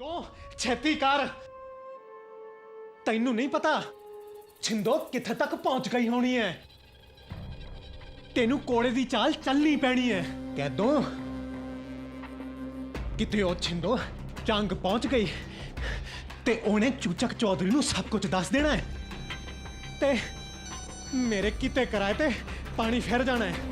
तो छेती कर। तैनू नहीं पता छिंदो किथे तक पहुंच गई होनी है। तेनू कोड़े दी चाल चलनी पैनी है। कह दो किते ओ छिंदो चंग पहुंच गई ते ओने चूचक चौधरी नू सब कुछ दस देना है ते मेरे किते कराए ते पानी फिर जाना है।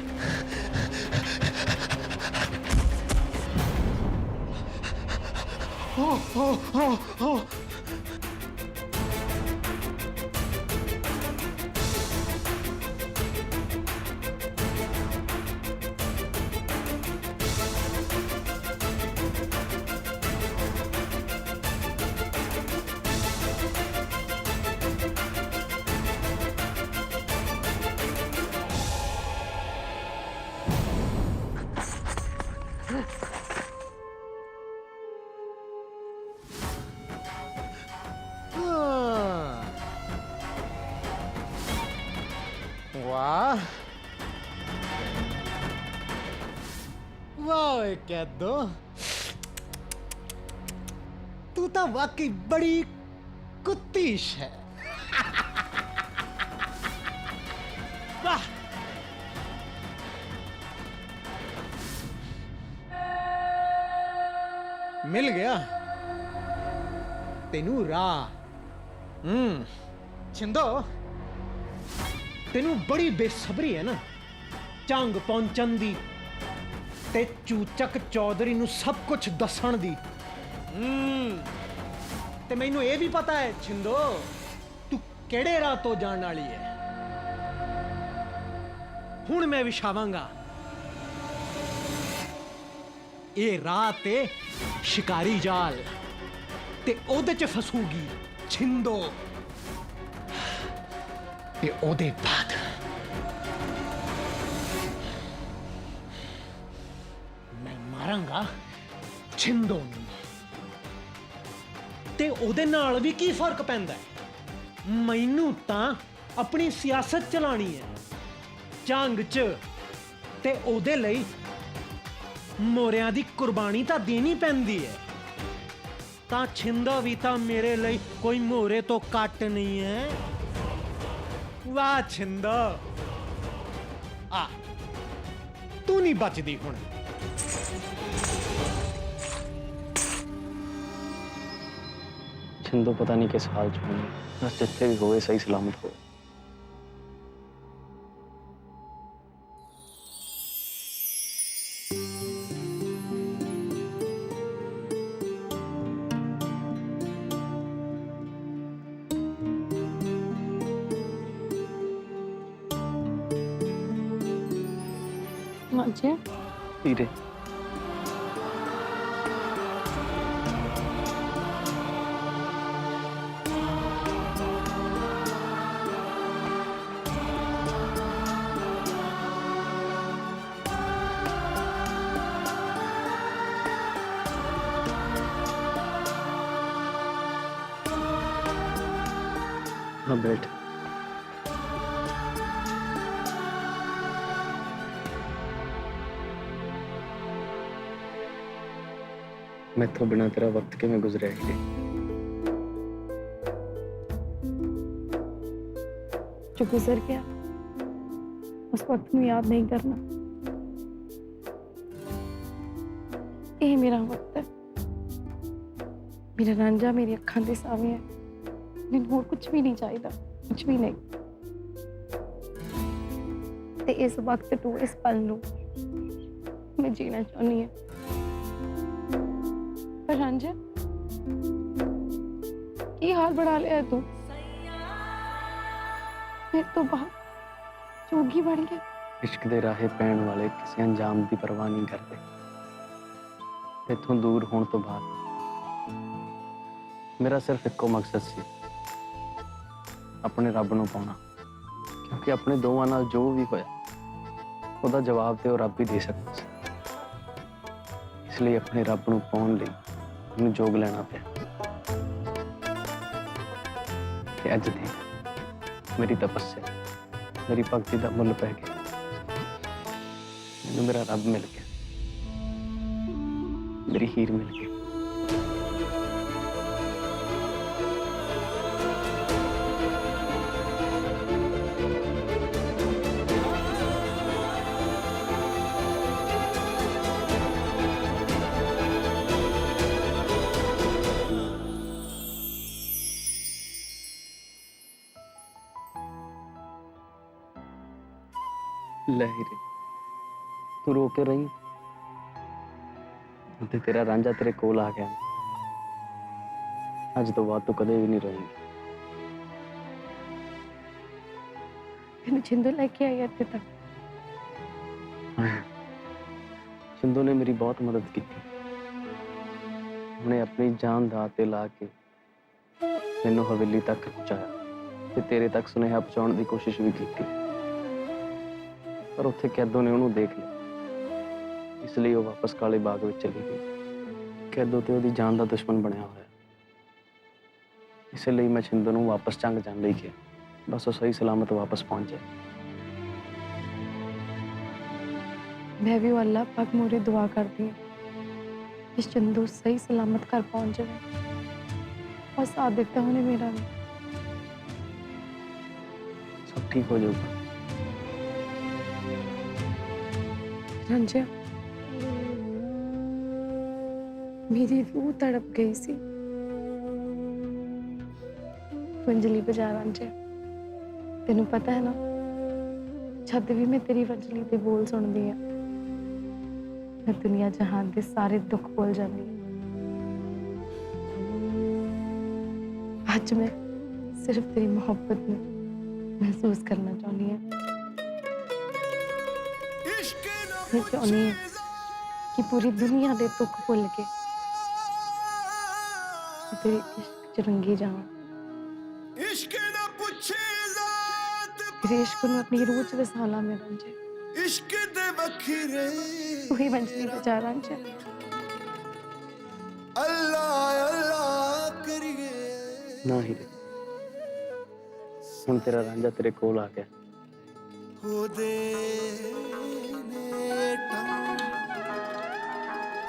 हो हो हो हो वाह वाह कह दो तू तो वाकई बड़ी कुत्तीश है। वाह मिल गया तेनू राह। छिंदो तेनू बड़ी बेसब्री है ना चंग पहुंचन दी ते चूचक चौधरी नू सब कुछ दसन दी। ते मैनू ये भी पता है छिंदो तू केड़े राह तो जान वाली है। हुण मैं विछावांगा ये राह ते शिकारी जाल ते ओदे च फसूगी छिंदो ते ओदे बाद मैं मारांगा छिंदो नूं ते ओदे नाल भी की फर्क पैंदा है। मैनू तां अपनी सियासत चलानी है जंग च ते ओदे लई मोरियां दी कुर्बानी तां देनी पैंदी है। तां छिंदा भी तां मेरे लई कोई मोरे तो घट नहीं है। वाह छिंदो आ तू नहीं बचदी हुण। छिंदो पता नहीं किस हाल च होनी बस जिथे भी होए सही सलामत हो। हीरे हाँ बैठ। मैं तो बिना तेरा वक्त के मैं गुजरे ही जो गुजर गया उस वक्त में याद नहीं करना। ये मेरा वक्त है। मेरा रांझा मेरी अखां दे सामने है। मैंने होर कुछ भी नहीं चाहिए कुछ भी नहीं। ते इस वक्त टू इस पल नू मैं जीना चाहनी है। पर रांझा की हाल बढ़ा लिया तू फिर तो बाहर जोगी बन गया। इश्क दे राहे पैण वाले किसी अंजाम की परवाह नहीं करते। इथों दूर होने तो बाद मेरा सिर्फ एको मकसद सी अपने रब नूं पाउणा। क्योंकि अपने दोवां नाल जो भी होया उहदा जवाब तो रब ही दे सकता सी। इसलिए अपने रब नूं पाउण लई मैनूं जोग लेना पिया। ते अज देख मेरी तपस्या मेरी भगती का मुल पै गया। मैनूं मेरा रब मिल गया, मेरी हीर मिल गई। ਲੈ ਹੀਰੇ, ਤੂੰ ਰੋ ਕੇ ਰਹੀ ਤੇ ਤੇਰਾ ਰਾਂਝਾ ਤੇਰੇ ਕੋਲ ਆ ਗਿਆ। ਅੱਜ ਤੋਂ ਬਾਅਦ ਤੂੰ ਕਦੇ ਵੀ ਨਹੀਂ ਰੋਏਂਗੀ। ਤੈਨੂੰ ਛਿੰਦੋ ਲੈ ਕੇ ਆਈ ਇੱਥੇ ਤੱਕ। ਸਿੰਧੂ ਨੇ ਮੇਰੀ ਬਹੁਤ ਮਦਦ ਕੀਤੀ। ਉਹਨੇ ਆਪਣੀ ਜਾਨ ਦਾ ਤੇ ਲਾ ਕੇ ਮੈਨੂੰ ਹਵੇਲੀ ਤੱਕ ਪਹੁੰਚਾਇਆ ਤੇ ਤੇਰੇ ਤੱਕ ਸੁਨੇਹਾ ਪਹੁੰਚਾਉਣ ਦੀ ਕੋਸ਼ਿਸ਼ ਵੀ ਕੀਤੀ, ਪਰ ਉੱਥੇ ਕੈਦੋਂ ਨੇ ਉਹਨੂੰ ਦੇਖ ਲਿਆ। ਇਸ ਲਈ ਉਹ ਵਾਪਸ ਕਾਲੇ ਬਾਗ ਵਿੱਚ ਚਲੀ ਗਈ। ਕੈਦੋਂ ਤੇ ਉਹਦੀ ਜਾਨ ਦਾ ਦੁਸ਼ਮਣ ਬਣਿਆ ਹੋਇਆ। ਇਸ ਲਈ ਮੈਂ ਛਿੰਦੂ ਨੂੰ ਵਾਪਸ ਜੰਗ ਜਾਣ ਲਈ ਕਿਹਾ, ਬਸ ਉਹ ਸਹੀ ਸਲਾਮਤ ਵਾਪਸ ਪਹੁੰਚ ਜਾਏ। मैं भी अल्लाह पाक मोरे दुआ करती हूँ कि चंदू सही सलामत घर पहुंच जाए और साथ देता उन्हें मेरा भी। सब ठीक हो जाएगा। रंजा, मेरी रूह तड़प गई सी। वंजली बजा रंजा, तेनू पता है ना, जद भी मैं तेरी वंजली दे बोल सुनदी है मैं दुनिया जहान के सारे दुख भूल जाती। आज मैं सिर्फ तेरी मोहब्बत में महसूस करना चाहती हूँ। मैं चाहती हूँ कि पूरी दुनिया के दुख भूल के तेरे इश्क च रंगी जाऊं। तेरे इश्क नूं अपनी रूह च वसाला में रंजे। इश्क दे वखरे वही वंजली बजा रंजे। अल्लाह अल्लाह करिए। ना हीरे, हुण तेरा रांझा तेरे कोल आ गया। हो दे ने टंग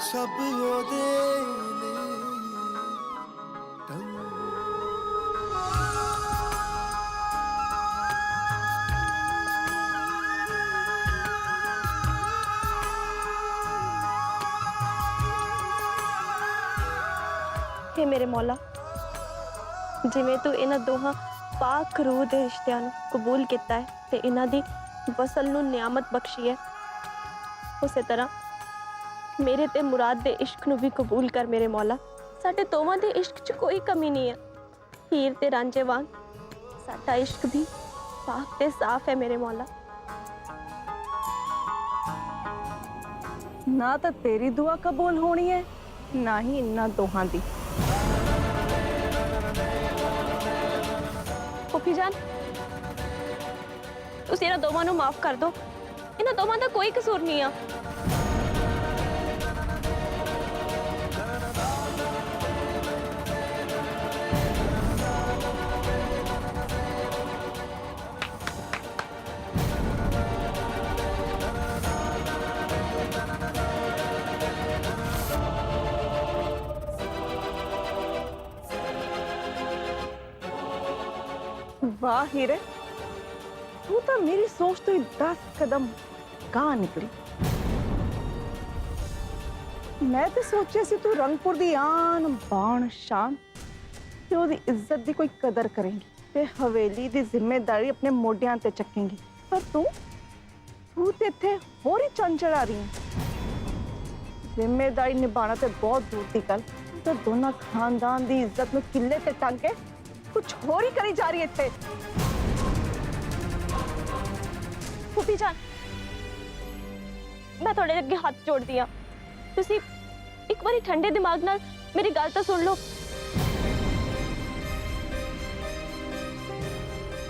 सब हो दे ने टंग। हे मेरे मौला, जिवें तू इन्हां दोहां पाक रूह दे रिश्तियां नूं कबूल किया है ते इन्हां दी वसल नूं नियामत बख्शी है, उसे तरह मेरे ते मुराद दे इश्क नूं भी कबूल कर मेरे मौला। साडे दोवां दे इश्क च कोई कमी नहीं है। हीर ते रांझे वांग साडा इश्क भी पाक ते साफ है मेरे मौला। ना तो तेरी दुआ कबूल होनी है, ना ही इन्ना दोहां दी। फूफी जान, तुसीं इन्हां दोवां नूं माफ कर दो। इन्हां दोवां दा कोई कसूर नहीं है। वाह हीरे, तू तो मेरी सोच तो 10 कदम कहाँ निकली। मैं तो सोचे सी तू रंगपुर दी आन बाण शान ते ओदी इज्जत दी कोई कदर करेंगी ते हवेली दी जिम्मेदारी अपने मोढियां ते चकेंगी, पर तू ते इत्थे होर ही चंन चढ़ा रही है। जिम्मेदारी निभाना ते बहुत दूर दी गल, तो दोनों खानदान दी इज्जत नूं किले ते टंग के कुछ होर ही करी जा रही है इत्थे। फूफी जान, मैं थोड़े अगे हाथ जोड़ दिया। तुसी एक बारी ठंडे दिमाग नाल मेरी गल तो सुन लो।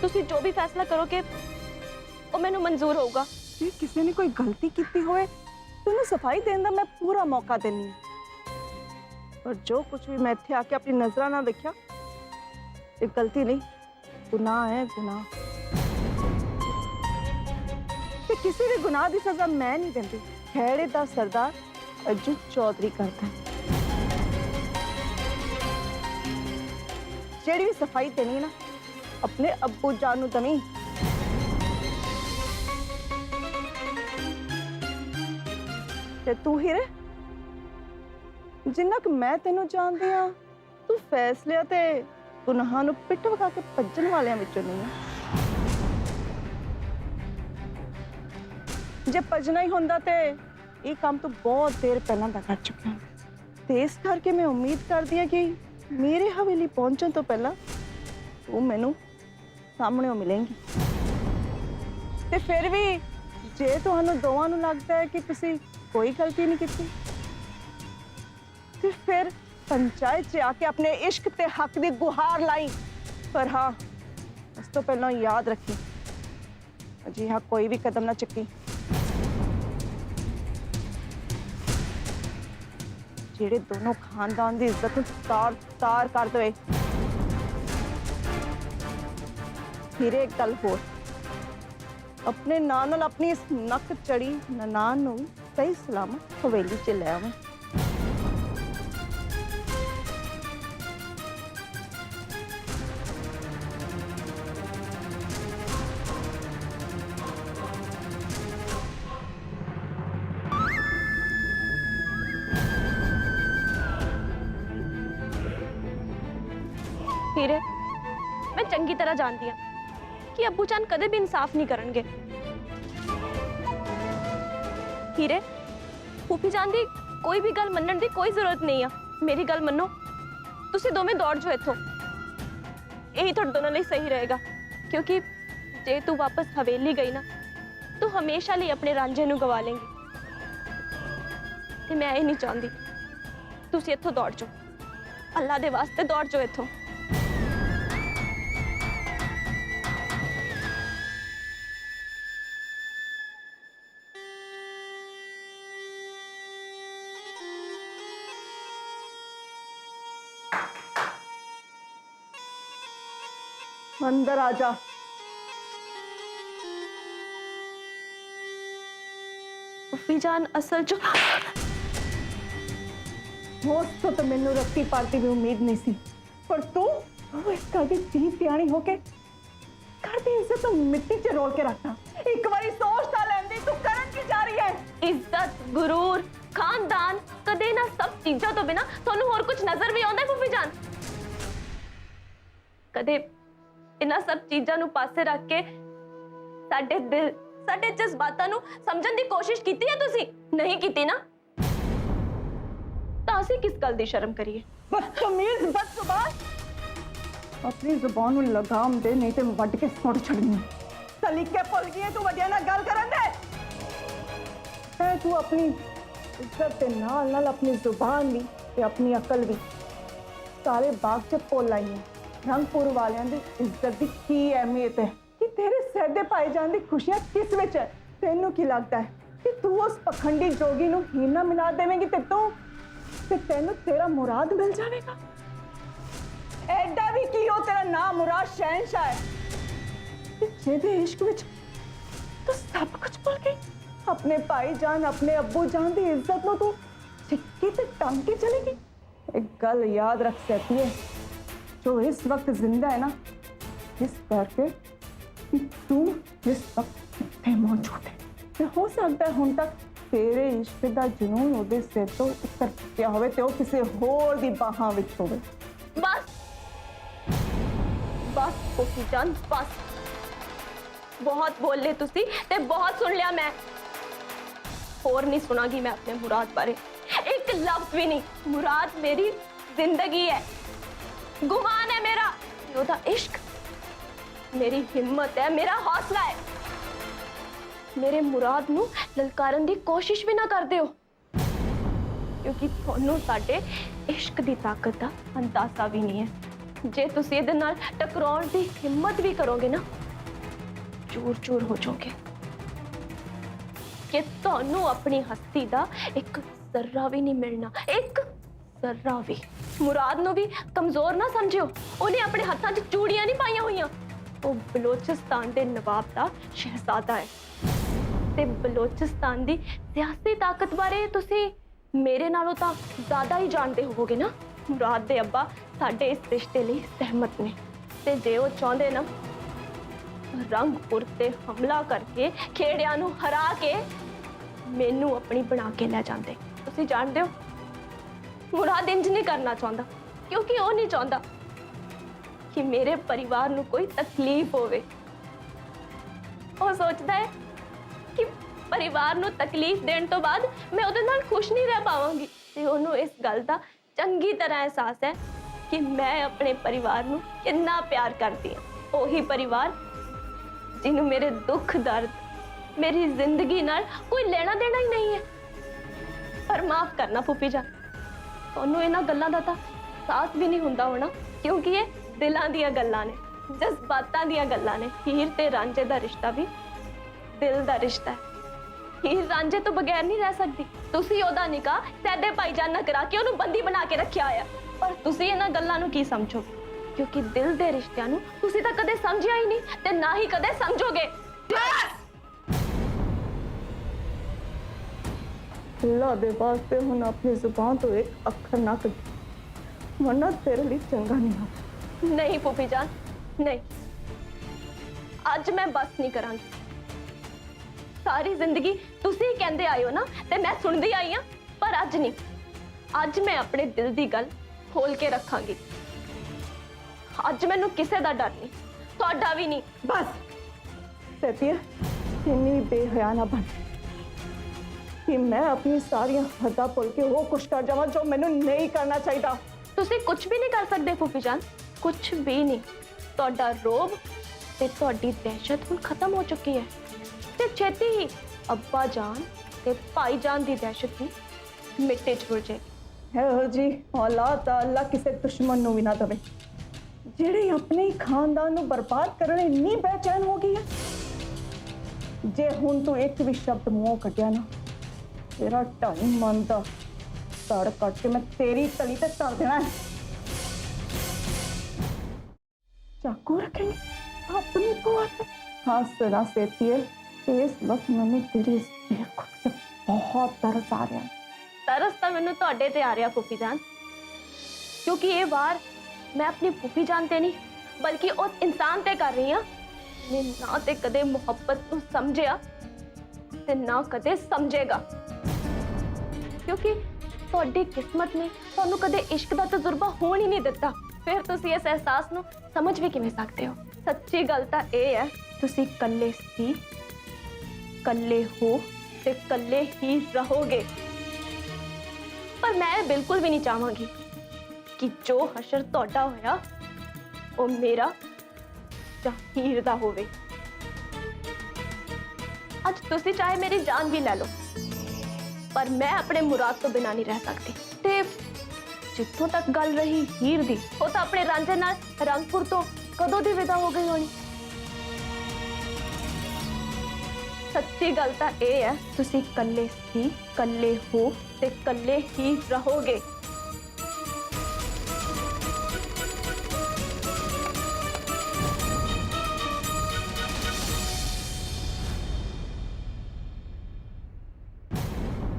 तुसी जो भी फैसला करोगे वो मैनू मंजूर होगा। जे किसी ने कोई गलती की होए तो उन्हें सफाई देने का मैं पूरा मौका देनी है, पर जो कुछ भी मैं इत्थे आके अपनी नजर ना देखा, ये गलती नहीं, गुनाह है गुनाह। ते किसी भी गुनाह की सजा मैं नहीं देती, खेड़े दा सरदार अज्जू चौधरी करता है। जेड़ी भी सफाई देनी है ना, अपने अब्बू जान नूं दवी। ते तू हीरे, जिन्ना कि मैं तेनू जानदी हां, तू फैसले ते गुनाहां नूं पिट वखा के भज्जण वालियां विचों नहीं है। ਜੇ ਭਜਣਾ ਹੀ ਹੁੰਦਾ ਤੇ ਇਹ ਕੰਮ ਤੋਂ ਬਹੁਤ ਦੇਰ ਪਹਿਲਾਂ ਦਾ ਕਰ ਚੁੱਕਿਆ ਤੇ ਇਸ ਕਰਕੇ ਮੈਂ ਉਮੀਦ ਕਰਦੀ ਹਾਂ ਕਿ ਮੇਰੇ ਹਵੇਲੀ ਪਹੁੰਚਣ ਤੋਂ ਪਹਿਲਾਂ ਤੂੰ ਮੈਨੂੰ ਸਾਹਮਣੇੋਂ ਮਿਲੇਂਗੀ। ਤੇ ਫਿਰ ਵੀ ਜੇ ਤੁਹਾਨੂੰ ਦੋਵਾਂ ਨੂੰ ਲੱਗਦਾ ਹੈ ਕਿ ਤੁਸੀਂ ਕੋਈ ਗਲਤੀ ਨਹੀਂ ਕੀਤੀ ਤੇ ਫਿਰ ਪੰਚਾਇਤ 'ਚ ਆ ਕੇ ਆਪਣੇ ਇਸ਼ਕ ਤੇ ਹੱਕ ਦੀ ਗੁਹਾਰ ਲਾਈ। ਪਰ ਹਾਂ, ਉਸ ਤੋਂ ਪਹਿਲਾਂ ਯਾਦ ਰੱਖੀ, ਅਜਿਹਾ ਕੋਈ ਵੀ ਕਦਮ ਨਾ ਚੱਕੀ ਜਿਹੜੇ ਦੋਨੋਂ ਖਾਨਦਾਨ ਦੀ ਇੱਜ਼ਤ ਨੂੰ ਤਾਰ ਕਰ ਦੇਵੇ। ਫਿਰ ਇੱਕ ਗੱਲ ਹੋਰ, ਆਪਣੇ ਨਾਂ ਨਾਲ ਆਪਣੀ ਇਸ ਨੱਕ ਚੜੀ ਨਨਾਣ ਨੂੰ ਸਹੀ ਸਲਾਮਤ ਹਵੇਲੀ 'ਚ ਲੈ ਆਵੇਂ। ਹੀਰੇ, ਮੈਂ ਚੰਗੀ ਤਰ੍ਹਾਂ ਜਾਣਦੀ ਹਾਂ ਕਿ ਅੱਬੂ ਜਾਨ ਕਦੇ ਵੀ ਇਨਸਾਫ ਨਹੀਂ ਕਰਨਗੇ। ਹੀਰੇ, ਫੂਫੀ ਜਾਨ ਦੀ ਕੋਈ ਵੀ ਗੱਲ ਮੰਨਣ ਦੀ ਕੋਈ ਜ਼ਰੂਰਤ ਨਹੀਂ ਆ। ਮੇਰੀ ਗੱਲ ਮੰਨੋ, ਤੁਸੀਂ ਦੋਵੇਂ ਦੌੜ ਜਾਓ ਇੱਥੋਂ। ਇਹੀ ਤੁਹਾਡੇ ਦੋਨਾਂ ਲਈ ਸਹੀ ਰਹੇਗਾ, ਕਿਉਂਕਿ ਜੇ ਤੂੰ ਵਾਪਸ ਹਵੇਲੀ ਗਈ ਨਾ, ਤੂੰ ਹਮੇਸ਼ਾ ਲਈ ਆਪਣੇ ਰਾਂਝੇ ਨੂੰ ਗਵਾ ਲੇਂਗੀ ਤੇ ਮੈਂ ਇਹ ਨਹੀਂ ਚਾਹੁੰਦੀ। ਤੁਸੀਂ ਇੱਥੋਂ ਦੌੜ ਜਾਓ, ਅੱਲਾ ਦੇ ਵਾਸਤੇ ਦੌੜ ਜਾਓ ਇੱਥੋਂ। अंदर आ जा। फूफी जान असल जो होश तो मैनू रत्ती पार्टी भी उम्मीद नहीं सी, पर तू इस घर की धी प्याणी होके घर दी इज्जत तो मिट्टी च रोल के रखना। एक बारी सोच ता लैंदी तू करन की जा रही है। इज्जत, गुरूर, खानदान, कदे ना सब चीज़ों तो बिना थानू होर कुछ नजर भी आउंदा है फूफी जान? कदे इन्हां सब चीज़ां नू पासे रख के साडे दिल, साडे जज्बातां नू समझण दी कोशिश कीती है तुसी? नहीं कीती ना, तां असीं किस गल दी शर्म करिए? बदतमीज, बदजुबान, अपनी जुबान नू लगाम दे, नहीं ते वड के सुट छड़नी। सलीके भुल गई है तू वड्डियां नाल गल करन दे। तू अपनी इज्जत दे नाल नाल अपनी जुबान भी ते अपनी अकल भी सारे बाग च भुल आई है। रंगपुर वालियां दी इज्जत दी की अहमियत है कि तेरे सिर दे पाए जान दी खुशियां किस विच है? तेनू की लगता है कि तू उस पखंडी जोगी नू हीना मिला देवेंगी ते तेनू तेरा मुराद मिल जाएगा? एडा भी की हो तेरा नाम मुराद शहनशाह है कि जेदे इश्क विच तू सब कुछ भूल गई। अपने भाई जान, अपने अब्बू जान दी इज्जत नू तू सिक्की ते टांग के चलेगी। एक गल याद रख सकती है, जो इस वक्त जिंदा है ना, इस करके कि तू इस वक्त इत्थे मौजूद है। ते हो सकता है हुण तक तेरे इश्क दा जुनून ओदे सिर तो उतर चुक्या होवे ते ओ किसी होर दी बाहां विच होवे। बस बस फूफी जान, बस बहुत बोल ले तुसी ते बहुत सुन लिया मैं। और नहीं सुनागी मैं अपने मुराद बारे एक लफ्ज भी नहीं। मुराद मेरी जिंदगी है, गुमान है मेरा, ओदा इश्क मेरी हिम्मत है, मेरा हौसला है। मेरे मुराद नू ललकारन दी कोशिश भी ना कर दियो, क्योंकि थानू साडे इश्क दी ताकत दा अंदाजा भी नहीं है। जे तुसी इहदे नाल टकराउण दी हिम्मत भी करोगे ना, चूर चूर हो जाओगे। कि थानू अपनी हस्ती दा एक जर्रा भी नहीं मिलना, एक जर्रा भी। मुराद नू भी कमजोर ना समझियो, उन्हें अपने हाथां 'च चूड़ियां नहीं पाईयां होईयां। वो बलोचिस्तान दे नवाब दा शहजादा है ते बलोचिस्तान दी सियासी ताकत बारे तुसी मेरे नालों तां ज्यादा ही जानते होवोगे ना। मुराद दे अब्बा साडे इस रिश्ते लई सहमत ने ते जे वो चाहुंदे ना, रंगपुर ते हमला करके खेड़ियां नू हरा के मैनू अपनी बना के ले जांदे। तुसी जानदे हो मुराद इंज नहीं करना चाहता, क्योंकि वो नहीं चाहता कि मेरे परिवार नू कोई तकलीफ होवे। वो सोचता है कि ਪਰਿਵਾਰ ਨੂੰ ਤਕਲੀਫ ਦੇਣ ਤੋਂ ਬਾਅਦ ਮੈਂ ਉਹਦੇ ਨਾਲ ਖੁਸ਼ ਨਹੀਂ ਰਹਿ ਪਾਵਾਂਗੀ ਤੇ ਉਹਨੂੰ ਇਸ ਗੱਲ ਦਾ ਚੰਗੀ ਤਰ੍ਹਾਂ ਅਹਿਸਾਸ ਹੈ ਕਿ ਮੈਂ ਆਪਣੇ ਪਰਿਵਾਰ ਨੂੰ ਕਿੰਨਾ ਪਿਆਰ ਕਰਦੀ ਹਾਂ। ਉਹੀ ਪਰਿਵਾਰ ਜਿਹਨੂੰ ਮੇਰੇ ਦੁੱਖ ਦਰਦ, ਮੇਰੀ ਜ਼ਿੰਦਗੀ ਨਾਲ ਕੋਈ ਲੈਣਾ ਦੇਣਾ ਹੀ ਨਹੀਂ ਹੈ। ਪਰ ਮਾਫ ਕਰਨਾ ਫੁੱਫੀ ਜਾਨ, ਤੁਹਾਨੂੰ ਇਹਨਾਂ ਗੱਲਾਂ ਦਾ ਤਾਂ ਸਾਥ ਵੀ ਨਹੀਂ ਹੁੰਦਾ ਹੋਣਾ, ਕਿਉਂਕਿ ਇਹ ਦਿਲਾਂ ਦੀਆਂ ਗੱਲਾਂ ਨੇ, ਜਜ਼ਬਾਤਾਂ ਦੀਆਂ ਗੱਲਾਂ ਨੇ। ਹੀਰ ਤੇ ਰਾਂਝੇ ਦਾ ਰਿਸ਼ਤਾ ਵੀ ਦਿਲ ਦਾ ਰਿਸ਼ਤਾ ਹੈ। ਹੀਰ ਰਾਂਝੇ ਤੋਂ ਬਗੈਰ ਨਹੀਂ ਰਹਿ ਸਕਦੀ। ਤੁਸੀਂ ਉਹਦਾ ਨਿਕਾਹ ਸੈਦੇ ਭਾਈਜਾਨ ਨਾਲ ਕਰਾ ਕੇ ਉਹਨੂੰ ਬੰਦੀ ਬਣਾ ਕੇ ਰੱਖਿਆ ਹੋਇਆ, ਪਰ ਤੁਸੀਂ ਇਹਨਾਂ ਗੱਲਾਂ ਨੂੰ ਕੀ ਸਮਝੋਗੇ? ਕਿਉਂਕਿ ਦਿਲ ਦੇ ਰਿਸ਼ਤਿਆਂ ਨੂੰ ਤੁਸੀਂ ਤਾਂ ਕਦੇ ਸਮਝਿਆ ਹੀ ਨਹੀਂ ਤੇ ਨਾ ਹੀ ਕਦੇ ਸਮਝੋਗੇ। अल्लाह दे वास्ते हुन अपनी जुबान तो एक अखर ना कटी, वरना तेरे लिए चंगा नहीं होता। नहीं फूफी जान, नहीं, ਅੱਜ ਮੈਂ ਬਸ ਨਹੀਂ ਕਰਾਂਗੀ। ਸਾਰੀ ਜ਼ਿੰਦਗੀ ਤੁਸੀਂ ਹੀ ਕਹਿੰਦੇ ਆਏ ਹੋ ਨਾ ਤੇ ਮੈਂ ਸੁਣਦੀ ਆਈ ਹਾਂ, ਪਰ ਅੱਜ ਨਹੀਂ। ਅੱਜ ਮੈਂ ਆਪਣੇ ਦਿਲ ਦੀ ਗੱਲ ਖੋਲ ਕੇ ਰੱਖਾਂਗੀ। ਅੱਜ ਮੈਨੂੰ ਕਿਸੇ ਦਾ ਡਰ ਨਹੀਂ, ਤੁਹਾਡਾ ਵੀ ਨਹੀਂ। बस सैतिया, इन्नी बेहया ना बन कि मैं अपनी सारी हदा भुल के वो कुछ कर जावा जो मैंने नहीं करना चाहिए। ਤੁਸੀਂ ਕੁਝ ਵੀ ਨਹੀਂ ਕਰ ਸਕਦੇ ਫੂਫੀ ਜਾਨ, ਕੁਝ ਵੀ ਨਹੀਂ। ਤੁਹਾਡਾ ਰੋਬ ਤੇ ਤੁਹਾਡੀ ਦਹਿਸ਼ਤ ਹੁਣ ਖਤਮ ਹੋ ਚੁੱਕੀ ਹੈ ਤੇ ਛੇਤੀ ਹੀ ਅੱਬਾ ਜਾਨ ਤੇ ਭਾਈ ਜਾਨ ਦੀ ਦਹਿਸ਼ਤ ਵੀ ਮਿੱਟੇ ਚ ਰੁਲ ਜਾਏਗੀ। है जी औलाद दा अल्लाह किसी दुश्मन नु भी ना दवे, जेड़े अपने ही खानदान नु बर्बाद करने इन्नी बेचैन हो गई है। जे हुन तू एक भी शब्द मुंह कटिया ना, तेरा ढाई मन दा सड़ कट के मैं तेरी तली ते तल देना है। चाकू रखेंगे अपनी बुआ पे। हाँ सुना सेती है, इस वक्त मैंने तेरी इस बेखुद पे बहुत तरस आ रहा है। तरस ਤਾਂ ਮੈਨੂੰ ਤੁਹਾਡੇ ਤੇ ਆ ਰਿਹਾ ਫੂਫੀ ਜਾਨ, ਕਿਉਂਕਿ ਇਹ ਵਾਰ ਮੈਂ ਆਪਣੀ ਫੂਫੀ ਜਾਨ ਤੇ ਨਹੀਂ ਬਲਕਿ ਉਸ ਇਨਸਾਨ ਤੇ ਕਰ ਰਹੀ ਹਾਂ ਨੇ ਨਾ ਤੇ ਕਦੇ ਮੁਹੱਬਤ ਨੂੰ ਸਮਝਿਆ ਤੇ ਨਾ ਕਦੇ ਸਮਝੇਗਾ। ਕਿਉਂਕਿ ਤੁਹਾਡੀ ਕਿਸਮਤ ਨੇ ਤੁਹਾਨੂੰ ਕਦੇ ਇਸ਼ਕ ਦਾ ਤਜਰਬਾ ਹੋਣ ਹੀ ਨਹੀਂ ਦਿੱਤਾ, ਫਿਰ ਤੁਸੀਂ ਇਸ ਅਹਿਸਾਸ ਨੂੰ ਸਮਝ ਵੀ ਕਿਵੇਂ ਸਕਦੇ ਹੋ? ਸੱਚੀ ਗੱਲ ਤਾਂ ਇਹ ਹੈ, ਤੁਸੀਂ ਇਕੱਲੇ ਸੀ, ਇਕੱਲੇ ਹੋ ਤੇ ਇਕੱਲੇ ਹੀ ਰਹੋਗੇ। पर मैं बिल्कुल भी नहीं चाहांगी कि जो हशर तोड़ा होया वो मेरा या हीर दा होवे। आज तुसी चाहे मेरी जान भी ले लो, पर मैं अपने मुराद तो बिना नहीं रह सकती। ते जिथों तक गल रही हीर दी, वो तो अपने रांझे नाल रंगपुर तो कदों दी विदा हो गई होनी। सच्ची गल तां ये है, तुसी कल्ले सी, कल्ले हो ते कल्ले ही रहोगे।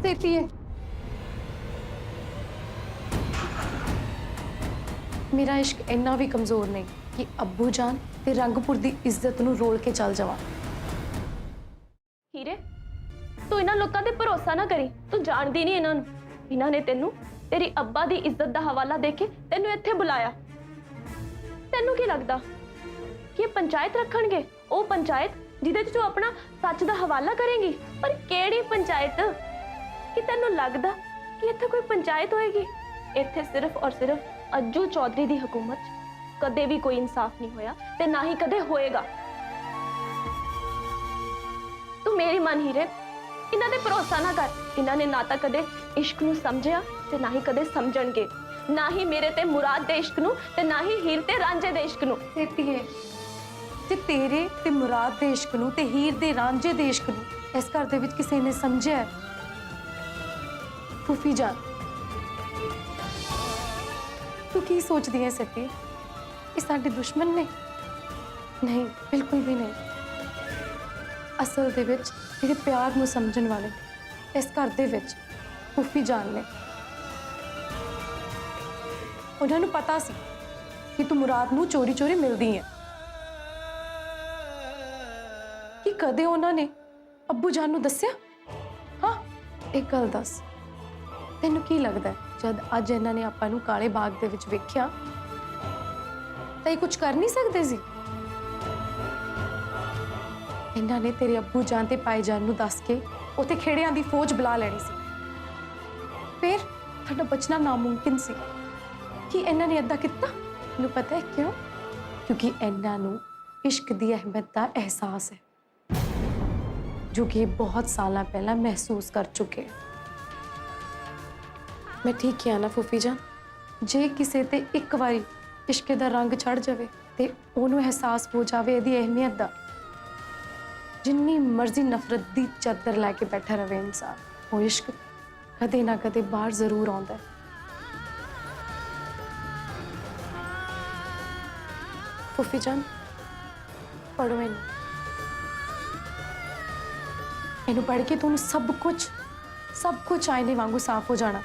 सेती है मेरा इश्क इन्ना भी कमजोर नहीं कि अब्बू जान ते रंगपुर दी इज्जत नूं रोल के चल जावां। हीरे, तू इन्हां लोकां ते भरोसा ना करी, तू जानदी नहीं इन्हां नूं। इन्हां ने तेनू तेरी अब्बा दी इज्जत दा हवाला देके तेनू इत्थे बुलाया। तेनू की लगदा कि पंचायत रखणगे? ओ पंचायत जिहदे च तू अपना सच दा हवाला करेंगी? पर केड़ी पंचायत? कि तेनू लगदा कि इत्थे कोई पंचायत होएगी? इत्थे सिर्फ और सिर्फ अज्जू चौधरी दी हुकूमत च कदे भी कोई इंसाफ नहीं होया ते ना ही कदे होएगा। तू मेरी मन हीरे, इन्हां ते भरोसा ना कर। इन्हां ने ना तां कदे इश्क नूं समझिया ते ना ही कदे समझणगे, ना ही मेरे ते मुराद दे इश्क नूं ते ना ही हीर ते रांझे दे इश्क नूं। सेती है जे तेरे ते मुराद दे इश्क नूं ते हीर दे रांझे दे इश्क नूं इस घर दे विच किसी ने समझिया है, फूफी जान तू की सोचदी है सेती? ये साडे दुश्मन ने? नहीं, बिल्कुल भी नहीं। असल दे विच तेरे प्यार नूं समझण वाले इस घर दे विच फूफी जान ने। उन्हां नूं पता सी कि तू मुराद नूं चोरी चोरी मिलदी है, कि कदे उन्हां ने अब्बू जान नूं दस्सिया? हाँ, एक गल दस, तेनू की लगदा है जद अज इन्हां ने आपां नूं काले बाग दे विच वेखिया तां ये कुछ कर नहीं सकदे सी? इन्हां ने तेरे अब्बू जान ते पाई जान नूं दस के ਉੱਥੇ ਖੇੜਿਆਂ ਦੀ ਫੌਜ ਬੁਲਾ ਲੈਣੀ ਸੀ। ਫਿਰ ਤੁਹਾਡਾ ਬਚਣਾ ਨਾਮੁਮਕਿਨ ਸੀ। ਕਿ ਇਹਨਾਂ ਨੇ ਏਦਾਂ ਕੀਤਾ? ਮੈਨੂੰ ਪਤਾ ਹੈ ਕਿਉਂ? ਕਿਉਂਕਿ ਇਹਨਾਂ ਨੂੰ ਇਸ਼ਕ ਦੀ ਅਹਿਮੀਅਤ ਦਾ ਅਹਿਸਾਸ ਹੈ, ਜੋ ਕਿ ਇਹ ਬਹੁਤ ਸਾਲਾਂ ਪਹਿਲਾਂ ਮਹਿਸੂਸ ਕਰ ਚੁੱਕੇ ਹੈ। ਮੈਂ ਠੀਕ ਕਿਹਾ ਨਾ ਫੁੱਫੀ ਜਾਨ? ਜੇ ਕਿਸੇ ਤੇ ਇੱਕ ਵਾਰੀ ਇਸ਼ਕ ਦਾ ਰੰਗ ਚੜ ਜਾਵੇ ਤੇ ਉਹਨੂੰ ਅਹਿਸਾਸ ਹੋ ਜਾਵੇ ਇਹਦੀ ਅਹਿਮੀਅਤ ਦਾ, ਜਿੰਨੀ ਮਰਜ਼ੀ ਨਫ਼ਰਤ ਦੀ ਚਾਦਰ ਲੈ ਕੇ ਬੈਠਾ ਰਵੇ ਇਨਸਾਨ, ਉਹ ਇਸ਼ਕ ਕਦੇ ਨਾ ਕਦੇ ਬਾਹਰ ਜ਼ਰੂਰ ਆਉਂਦਾ ਹੈ। ਫੁੱਫੀ ਜਾਨ, ਪੜ੍ਹੋ ਇਹਨੂੰ ਪੜ੍ਹ ਕੇ ਤੁਹਾਨੂੰ ਸਭ ਕੁਝ ਆਇਨੇ ਵਾਂਗੂ ਸਾਫ਼ ਹੋ ਜਾਣਾ।